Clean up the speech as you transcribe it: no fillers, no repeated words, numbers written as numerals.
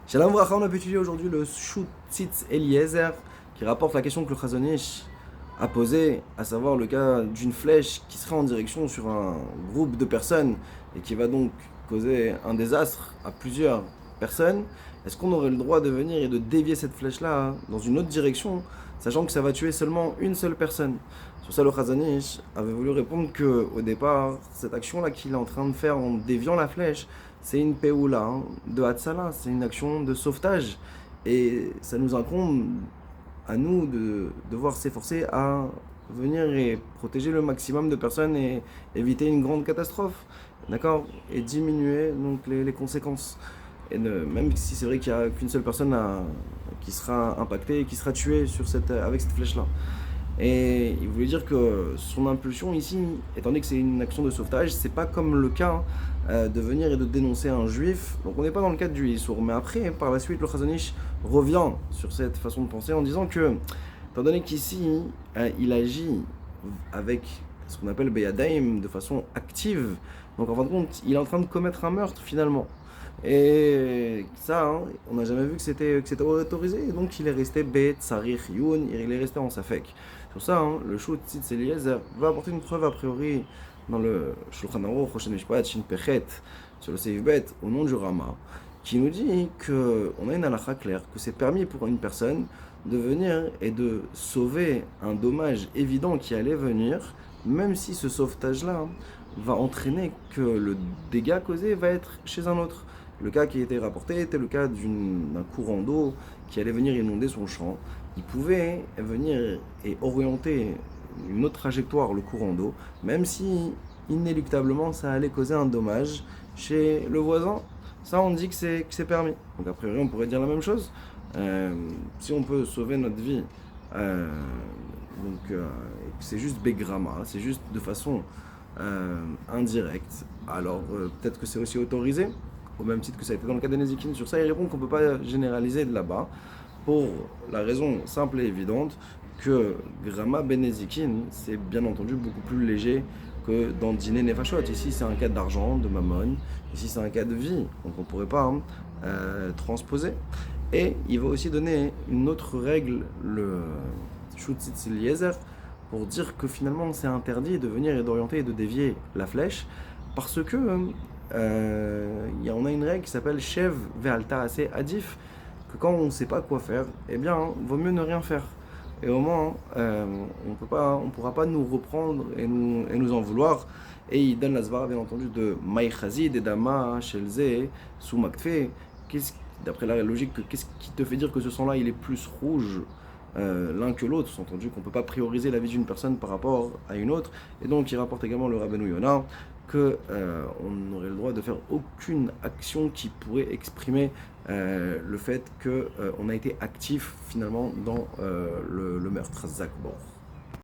Shalom Vracha, on a pu étudier aujourd'hui le Shutzitz Eliezer qui rapporte la question que le Chazon Ish a posée, à savoir le cas d'une flèche qui serait en direction sur un groupe de personnes et qui va donc causer un désastre à plusieurs personnes. Est-ce qu'on aurait le droit de venir et de dévier cette flèche-là dans une autre direction, sachant que ça va tuer seulement une seule personne? Sur ça, le Chazon Ish avait voulu répondre qu'au départ, cette action-là qu'il est en train de faire en déviant la flèche, c'est une peoula de Hatsala, c'est une action de sauvetage. Et ça nous incombe à nous de devoir s'efforcer à venir et protéger le maximum de personnes et éviter une grande catastrophe, d'accord? Et diminuer donc les conséquences. Et même si c'est vrai qu'il n'y a qu'une seule personne qui sera impactée et qui sera tuée avec cette flèche-là. Et il voulait dire que son impulsion ici, étant donné que c'est une action de sauvetage, c'est pas comme le cas de venir et de dénoncer un juif. Donc on n'est pas dans le cadre du Issour. Mais après, par la suite, le Chazon Ish revient sur cette façon de penser en disant que, étant donné qu'ici, il agit avec ce qu'on appelle Beyadaim de façon active, donc en fin de compte, il est en train de commettre un meurtre finalement. Et ça, on n'a jamais vu que c'était autorisé. Et donc il est resté Bet, Sarich, Youn, il est resté en Safek. Sur ça, le Shutzitz Eliezer va apporter une preuve a priori dans le Shulchan Aruch, Rosh Mishpat, Shin Pechet, sur le Seif Bet, au nom du Rama, qui nous dit qu'on a une halakha claire, que c'est permis pour une personne de venir et de sauver un dommage évident qui allait venir, même si ce sauvetage-là va entraîner que le dégât causé va être chez un autre. Le cas qui a été rapporté était le cas d'un courant d'eau qui allait venir inonder son champ. Il pouvait venir et orienter une autre trajectoire, le courant d'eau, même si inéluctablement ça allait causer un dommage chez le voisin. Ça, on dit que c'est permis. Donc, a priori, on pourrait dire la même chose. Si on peut sauver notre vie, c'est juste Begrama, c'est juste de façon indirecte, alors peut-être que c'est aussi autorisé, au même titre que ça a été dans le cas des Nézikines. Sur ça, il répond qu'on ne peut pas généraliser de là-bas, pour la raison simple et évidente que Grama Benezikin, c'est bien entendu beaucoup plus léger que dans Dîner Nefashot. Ici, c'est un cas d'argent, de mammon. Ici, c'est un cas de vie. Donc, on ne pourrait pas transposer. Et il va aussi donner une autre règle, le Shutzitz Eliezer, pour dire que finalement, c'est interdit de venir et d'orienter et de dévier la flèche, parce que on a une règle qui s'appelle Shev Ve'alta Ase Adif, que quand on ne sait pas quoi faire, eh bien, vaut mieux ne rien faire. Et au moins, on ne pourra pas nous reprendre et nous en vouloir. Et il donne la svara, bien entendu, de Maïchazid, Edama, Shelze, Soumaktfe. D'après la logique, qu'est-ce qui te fait dire que ce sang-là, il est plus rouge l'un que l'autre, sous-entendu qu'on ne peut pas prioriser la vie d'une personne par rapport à une autre. Et donc, il rapporte également le Rabbeinu Yonah qu'on n'aurait le droit de faire aucune action qui pourrait exprimer le fait qu'on a été actif finalement dans le meurtre. Zakbor.